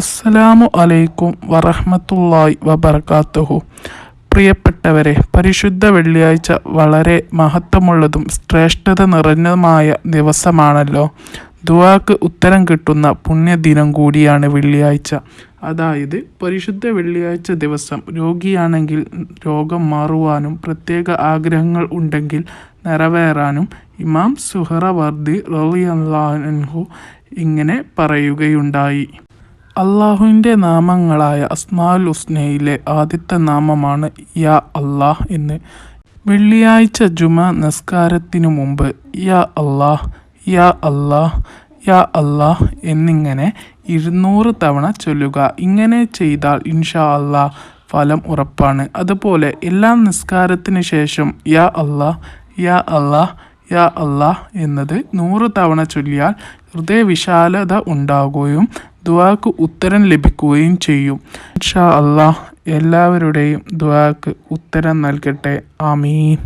അസ്സലാമു അലൈക്കും വറഹ്മത്തുള്ളാഹി വബറകാതുഹു. പ്രിയപ്പെട്ടവരെ, പരിശുദ്ധ വെള്ളിയാഴ്ച വളരെ മഹത്വമുള്ളതും ശ്രേഷ്ഠത നിറഞ്ഞതുമായ ദിവസമാണല്ലോ. ദുആക്ക് ഉത്തരം കിട്ടുന്ന പുണ്യദിനം കൂടിയാണ് വെള്ളിയാഴ്ച. അതായത് പരിശുദ്ധ വെള്ളിയാഴ്ച ദിവസം രോഗിയാണെങ്കിൽ രോഗം മാറുവാനും പ്രത്യേക ആഗ്രഹങ്ങൾ ഉണ്ടെങ്കിൽ നിറവേറാനും ഇമാം സുഹ്റവർദി റളിയല്ലാഹു അൻഹു ഇങ്ങനെ പറയുകയുണ്ടായി. അള്ളാഹുവിൻ്റെ നാമങ്ങളായ അസ്മാഉൽ ഹുസ്നയിലെ ആദ്യത്തെ നാമമാണ് യാ അല്ലാഹ് എന്ന്. വെള്ളിയാഴ്ച ജുമാ നിസ്കാരത്തിനു മുമ്പ് യാ അല്ലാഹ്, യാ അല്ലാഹ്, യാ അല്ലാഹ് എന്നിങ്ങനെ 200 തവണ ചൊല്ലുക. ഇങ്ങനെ ചെയ്താൽ ഇൻഷാ അല്ലാഹ് ഫലം ഉറപ്പാണ്. അതുപോലെ എല്ലാ നിസ്കാരത്തിന് ശേഷം യാ അല്ലാഹ്, യാ അല്ലാഹ്, യാ അല്ലാഹ് എന്നത് 100 തവണ ചൊല്ലിയാൽ ഹൃദയവിശാലത ഉണ്ടാകുകയും ദുആക്ക് ഉത്തരം ലഭിക്കുകയും ചെയ്യും. ഇൻഷാ അല്ലാഹ് എല്ലാവരുടെയും ദുആക്ക് ഉത്തരം നൽകട്ടെ. ആമീൻ.